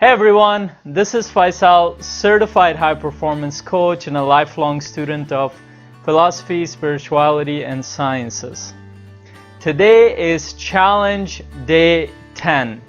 Hey everyone, this is Faisal, certified high performance coach and a lifelong student of philosophy, spirituality, and sciences. Today is challenge day 10,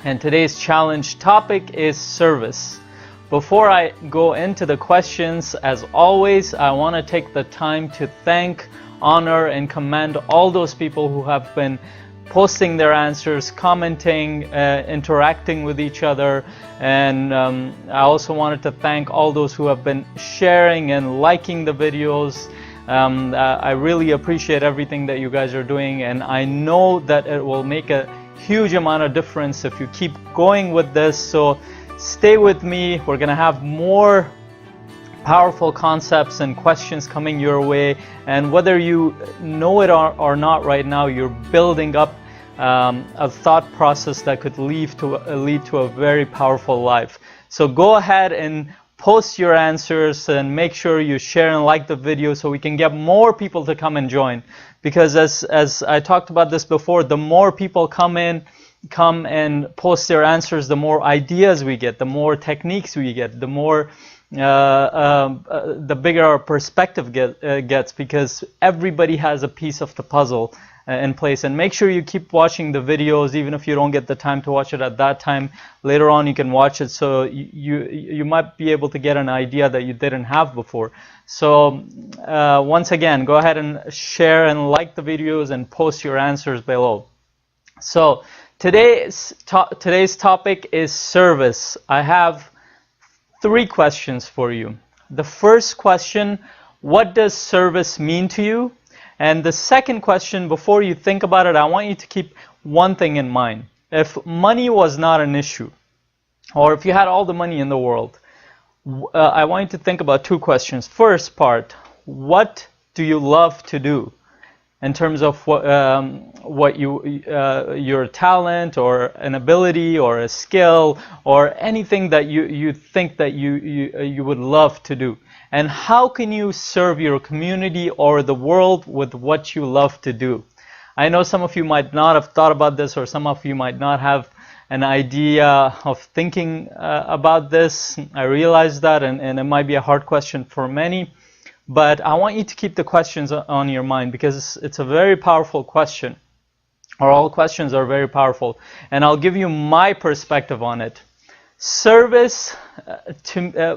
and today's challenge topic is service. Before I go into the questions, as always, I want to take the time to thank, honor, and commend all those people who have been posting their answers, commenting, interacting with each other, and I also wanted to thank all those who have been sharing and liking the videos. I really appreciate everything that you guys are doing, and I know that it will make a huge amount of difference if you keep going with this. So stay with me. We're gonna have more powerful concepts and questions coming your way, and whether you know it or not right now, you're building up a thought process that could lead to a very powerful life. So go ahead and post your answers and make sure you share and like the video so we can get more people to come and join, because as I talked about this before, the more people come and post their answers, the more ideas we get, the more techniques we get, the more the bigger our perspective gets, because everybody has a piece of the puzzle in place. And make sure you keep watching the videos, even if you don't get the time to watch it at that time. Later on you can watch it, so you might be able to get an idea that you didn't have before. So once again, go ahead and share and like the videos and post your answers below. So today's topic is service. I have 3 questions for you. The first question: what does service mean to you? And the second question, before you think about it, I want you to keep one thing in mind. If money was not an issue, or if you had all the money in the world, I want you to think about 2 questions. First part: what do you love to do? In terms of what your talent or an ability or a skill or anything that you think that you would love to do, and how can you serve your community or the world with what you love to do? I know some of you might not have thought about this, or some of you might not have an idea of thinking about this. I realize that, and it might be a hard question for many. But I want you to keep the questions on your mind, because it's a very powerful question, or all questions are very powerful, and I'll give you my perspective on it. Service,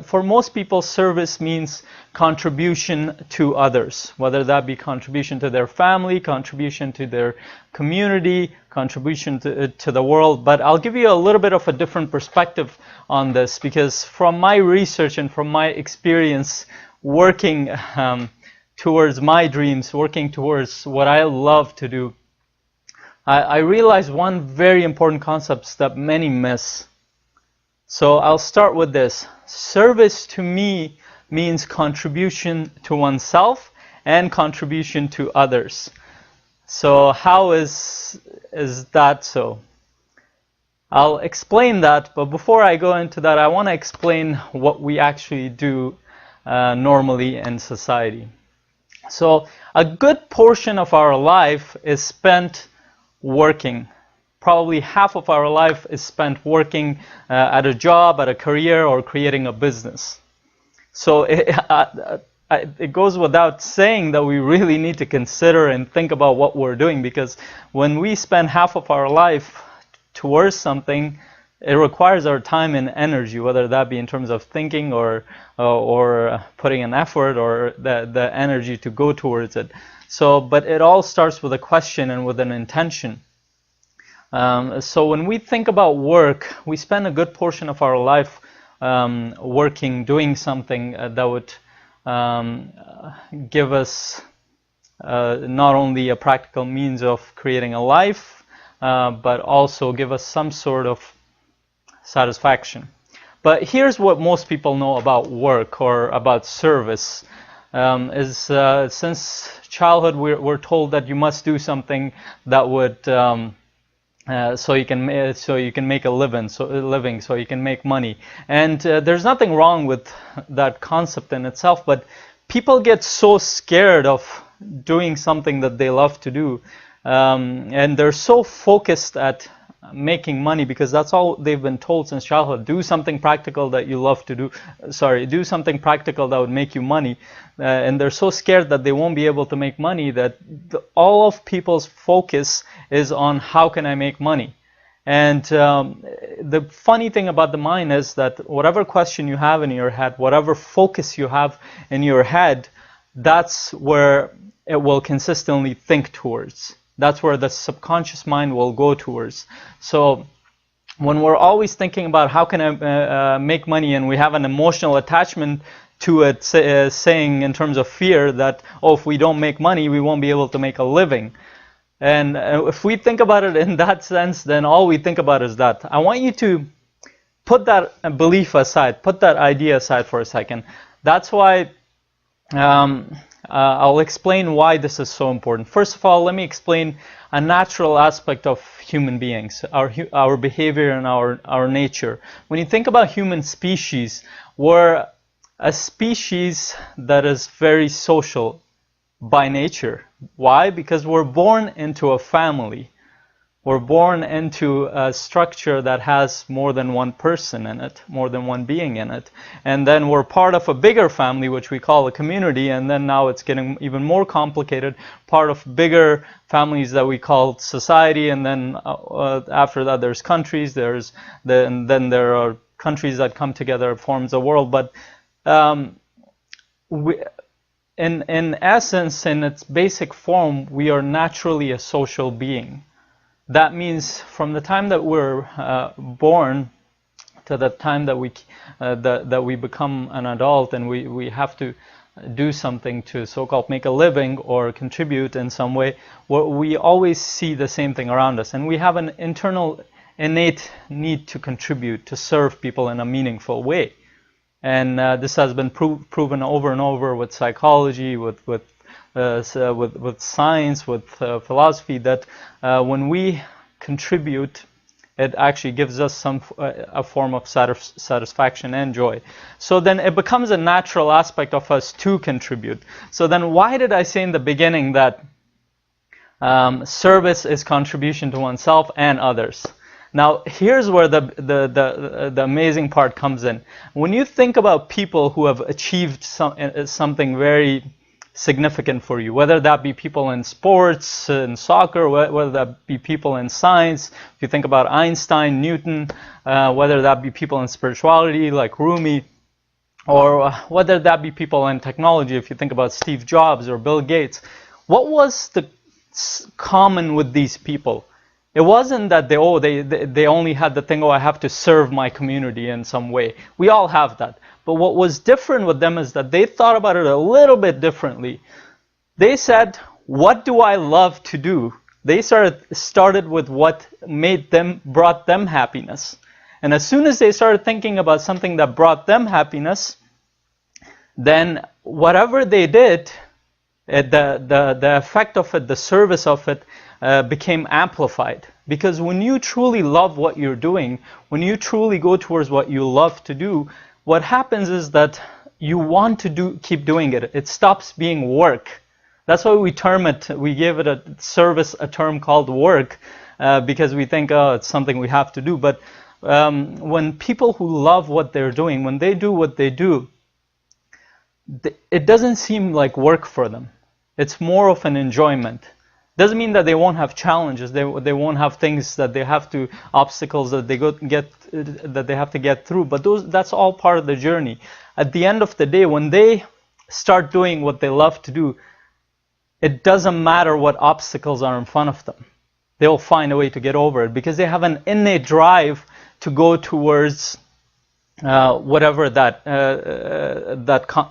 for most people, service means contribution to others, whether that be contribution to their family, contribution to their community, contribution to the world. But I'll give you a little bit of a different perspective on this, because from my research and from my experience working towards my dreams, working towards what I love to do, I realized one very important concept that many miss. So I'll start with this. Service to me means contribution to oneself and contribution to others. So how is that so? I'll explain that, but before I go into that, I want to explain what we actually do normally in society. So a good portion of our life is spent working. Probably half of our life is spent working at a job, at a career, or creating a business. So it goes without saying that we really need to consider and think about what we're doing, because when we spend half of our life towards something, it requires our time and energy, whether that be in terms of thinking or putting an effort, or the energy to go towards it. So, but it all starts with a question and with an intention. So when we think about work, we spend a good portion of our life working, doing something that would give us not only a practical means of creating a life, but also give us some sort of satisfaction. But here's what most people know about work or about service. Since childhood, we're told that you must do something that would so you can make a living, so you can make money. And there's nothing wrong with that concept in itself, but people get so scared of doing something that they love to do, and they're so focused at making money, because that's all they've been told since childhood. Do something practical that you love to do. Do something practical that would make you money. And they're so scared that they won't be able to make money that all of people's focus is on how can I make money. And the funny thing about the mind is that whatever question you have in your head, whatever focus you have in your head, that's where it will consistently think towards. That's where the subconscious mind will go towards. So when we're always thinking about how can I make money, and we have an emotional attachment to it, saying in terms of fear that, oh, if we don't make money, we won't be able to make a living. And if we think about it in that sense, then all we think about is that. I want you to put that belief aside, put that idea aside for a second. That's why I'll explain why this is so important. First of all, let me explain a natural aspect of human beings, our behavior and our nature. When you think about human species, we're a species that is very social by nature. Why? Because we're born into a family. We're born into a structure that has more than one person in it, more than one being in it. And then we're part of a bigger family, which we call a community. And then now it's getting even more complicated, part of bigger families that we call society. And then after that, there's countries. Then there are countries that come together, forms a world. But in essence, in its basic form, we are naturally a social being. That means from the time that we're born to the time that we become an adult, and we have to do something to so-called make a living or contribute in some way, we always see the same thing around us. And we have an internal innate need to contribute, to serve people in a meaningful way. And this has been proven over and over with psychology, with science, with philosophy, that when we contribute, it actually gives us a form of satisfaction and joy. So then it becomes a natural aspect of us to contribute. So then why did I say in the beginning that service is contribution to oneself and others? Now, here's where the amazing part comes in. When you think about people who have achieved something very significant for you, whether that be people in sports, in soccer, whether that be people in science, if you think about Einstein, Newton, whether that be people in spirituality like Rumi, or whether that be people in technology, if you think about Steve Jobs or Bill Gates, what was the common with these people? It wasn't that they only had the thing, I have to serve my community in some way. We all have that. But what was different with them is that they thought about it a little bit differently. They said, what do I love to do? They started with what brought them happiness. And as soon as they started thinking about something that brought them happiness, then whatever they did, the effect of it, the service of it, became amplified. Because when you truly love what you're doing, when you truly go towards what you love to do, what happens is that you want to keep doing it. It stops being work. That's why we give it a service, a term called work, because we think, it's something we have to do. But when people who love what they're doing, when they do what they do, it doesn't seem like work for them. It's more of an enjoyment. Doesn't mean that they won't have challenges. They won't have things that they have to, obstacles that they have to get through. But that's all part of the journey. At the end of the day, when they start doing what they love to do, it doesn't matter what obstacles are in front of them. They'll find a way to get over it because they have an innate drive to go towards whatever that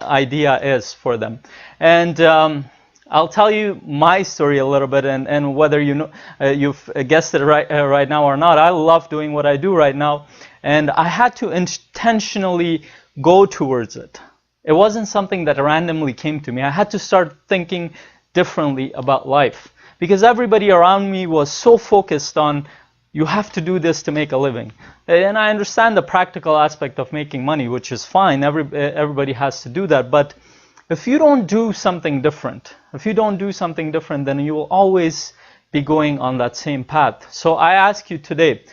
idea is for them. And I'll tell you my story a little bit, and whether you've guessed it right now or not, I love doing what I do right now, and I had to intentionally go towards it. It wasn't something that randomly came to me. I had to start thinking differently about life because everybody around me was so focused on, you have to do this to make a living. And I understand the practical aspect of making money, which is fine. Everybody has to do that, but if you don't do something different, then you will always be going on that same path. So I ask you today,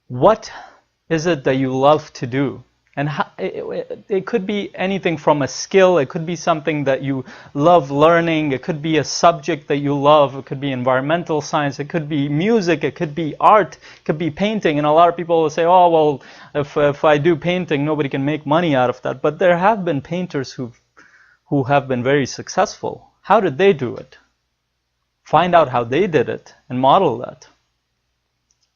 what is it that you love to do? And it could be anything from a skill, it could be something that you love learning, it could be a subject that you love, it could be environmental science, it could be music, it could be art, it could be painting. And a lot of people will say, oh, well, if I do painting, nobody can make money out of that. But there have been painters who have been very successful. How did they do it? Find out how they did it and model that.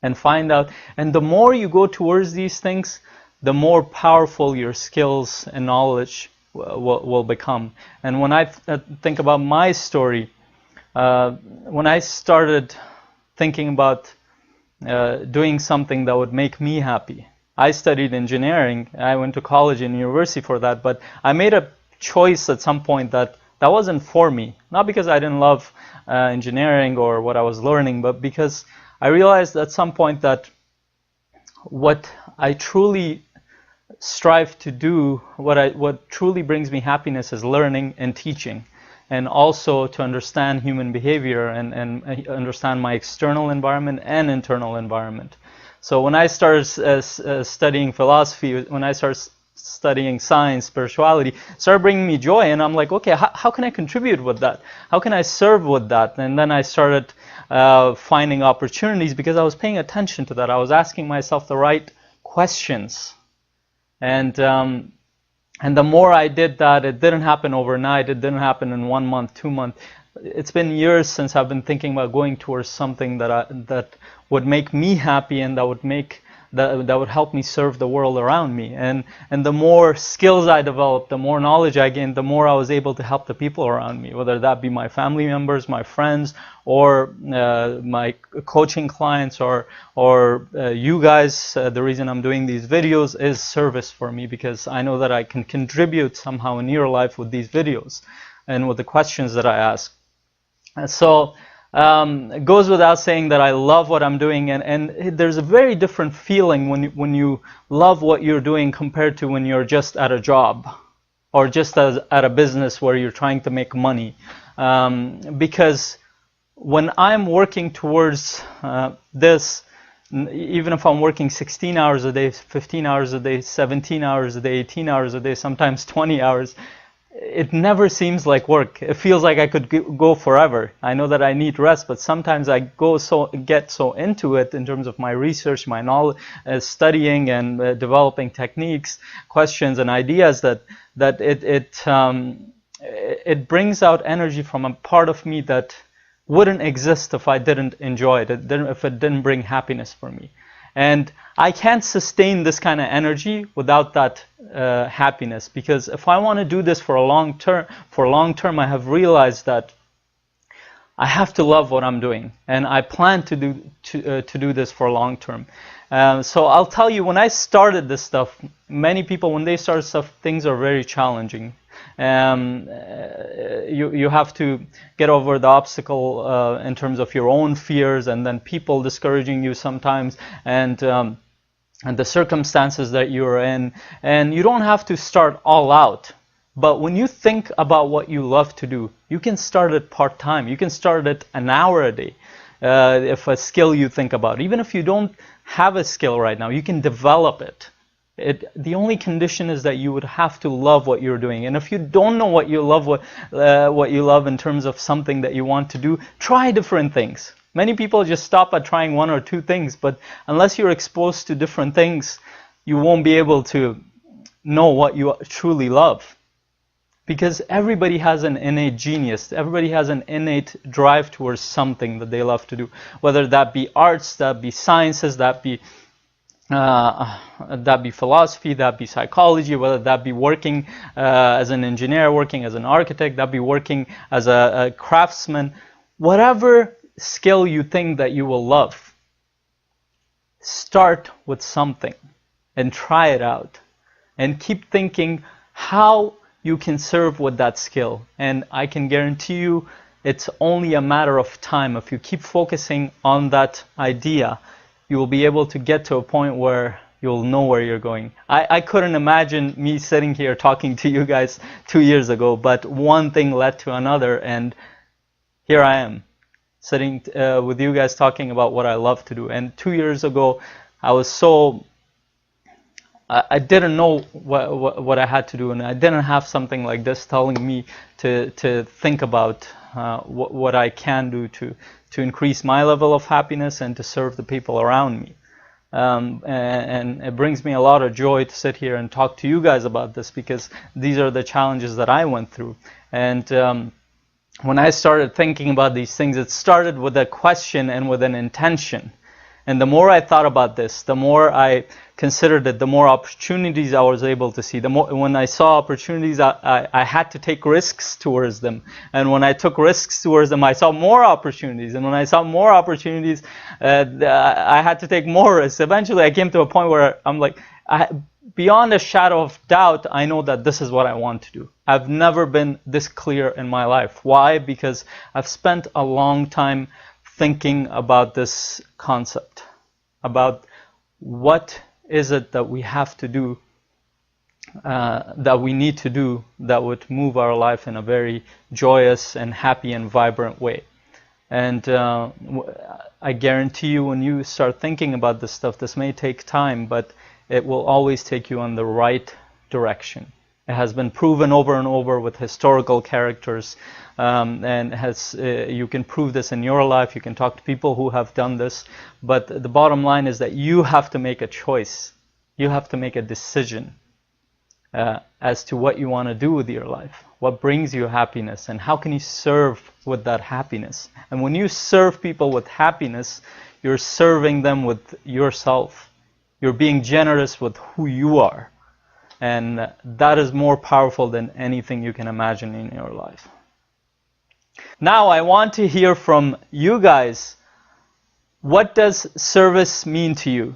And find out. And the more you go towards these things, the more powerful your skills and knowledge will become. And when I think about my story, when I started thinking about doing something that would make me happy, I studied engineering. I went to college and university for that, but I made a choice at some point that wasn't for me. Not because I didn't love engineering or what I was learning, but because I realized at some point that what I truly strive to do, what truly brings me happiness is learning and teaching, and also to understand human behavior and understand my external environment and internal environment. So when I started studying philosophy, when I started studying science, spirituality, it started bringing me joy, and I'm like, okay, how can I contribute with that? How can I serve with that? And then I started finding opportunities because I was paying attention to that. I was asking myself the right questions. And the more I did that, it didn't happen overnight. It didn't happen in 1 month, 2 months. It's been years since I've been thinking about going towards something that would make me happy and that would help me serve the world around me. And the more skills I developed, the more knowledge I gained, the more I was able to help the people around me, whether that be my family members, my friends, or my coaching clients, or you guys. The reason I'm doing these videos is service for me, because I know that I can contribute somehow in your life with these videos and with the questions that I ask. And so it goes without saying that I love what I'm doing, and there's a very different feeling when you love what you're doing compared to when you're just at a job or just at a business where you're trying to make money. Because when I'm working towards this, even if I'm working 16 hours a day, 15 hours a day, 17 hours a day, 18 hours a day, sometimes 20 hours, it never seems like work. It feels like I could go forever. I know that I need rest, but sometimes I get so into it in terms of my research, my knowledge, studying and developing techniques, questions, and ideas that it brings out energy from a part of me that wouldn't exist if I didn't enjoy it. If it didn't bring happiness for me. And I can't sustain this kind of energy without that happiness, because if I want to do this for long term, I have realized that I have to love what I'm doing, and I plan to do this for long term. So I'll tell you, when I started this stuff, many people, when they start stuff, things are very challenging. You have to get over the obstacle in terms of your own fears, and then people discouraging you sometimes, and the circumstances that you're in. And you don't have to start all out. But when you think about what you love to do, you can start it part-time. You can start it an hour a day. If a skill you think about, even if you don't have a skill right now, you can develop it. The only condition is that you would have to love what you're doing. And if you don't know what you love, what you love in terms of something that you want to do, try different things. Many people just stop at trying 1 or 2 things, but unless you're exposed to different things, you won't be able to know what you truly love. Because everybody has an innate genius. Everybody has an innate drive towards something that they love to do. Whether that be arts, that be sciences, that be philosophy, that be psychology, whether that be working as an engineer, working as an architect, that be working as a craftsman. Whatever skill you think that you will love, start with something and try it out. And keep thinking how you can serve with that skill. And I can guarantee you it's only a matter of time. If you keep focusing on that idea, you will be able to get to a point where you'll know where you're going. I couldn't imagine me sitting here talking to you guys 2 years ago, but one thing led to another, and here I am. sitting with you guys talking about what I love to do. And 2 years ago, I was I didn't know what I had to do, and I didn't have something like this telling me to think about what I can do to increase my level of happiness and to serve the people around me. And it brings me a lot of joy to sit here and talk to you guys about this, because these are the challenges that I went through. And when I started thinking about these things, it started with a question and with an intention. And the more I thought about this, the more I considered it, the more opportunities I was able to see. When I saw opportunities, I had to take risks towards them. And when I took risks towards them, I saw more opportunities. And when I saw more opportunities, I had to take more risks. Eventually, I came to a point where I'm like, beyond a shadow of doubt, I know that this is what I want to do. I've never been this clear in my life. Why? Because I've spent a long time thinking about this concept, about what is it that we have to do, that we need to do, that would move our life in a very joyous and happy and vibrant way. And I guarantee you, when you start thinking about this stuff, this may take time, but it will always take you in the right direction. It has been proven over and over with historical characters, and you can prove this in your life. You can talk to people who have done this, but the bottom line is that you have to make a choice. You have to make a decision as to what you want to do with your life, what brings you happiness, and how can you serve with that happiness. And when you serve people with happiness, you're serving them with yourself. You're being generous with who you are. And that is more powerful than anything you can imagine in your life. Now I want to hear from you guys. What does service mean to you?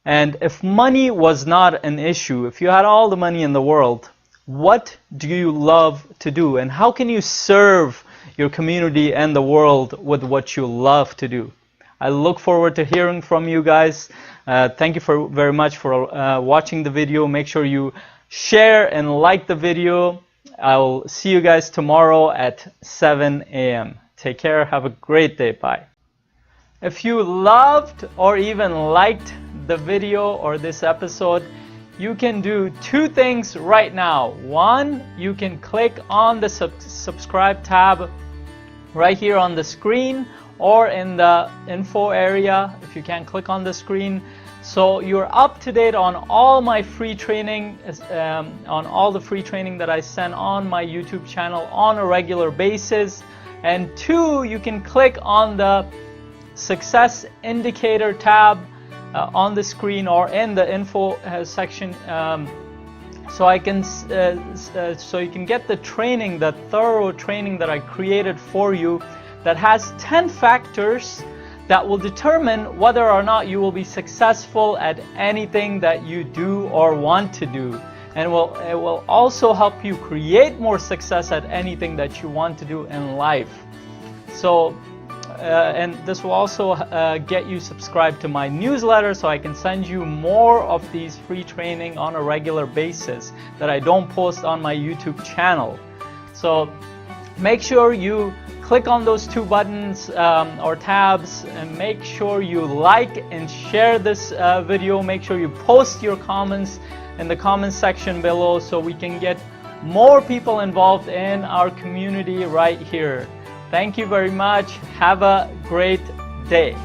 And if money was not an issue, if you had all the money in the world, what do you love to do? And how can you serve your community and the world with what you love to do? I look forward to hearing from you guys. Thank you very much for watching the video. Make sure you share and like the video. I'll see you guys tomorrow at 7 a.m. Take care. Have a great day. Bye. If you loved or even liked the video or this episode, you can do two things right now. One, you can click on the subscribe tab right here on the screen, or in the info area if you can click on the screen, so you're up to date on all my free training, on all the free training that I send on my YouTube channel on a regular basis. And two, you can click on the success indicator tab on the screen or in the info section, so you can get the training, the thorough training that I created for you, that has 10 factors that will determine whether or not you will be successful at anything that you do or want to do. And it will also help you create more success at anything that you want to do in life. So, and this will also get you subscribed to my newsletter, so I can send you more of these free training on a regular basis that I don't post on my YouTube channel. So make sure you click on those two buttons or tabs, and make sure you like and share this video. Make sure you post your comments in the comment section below, so we can get more people involved in our community right here. Thank you very much. Have a great day.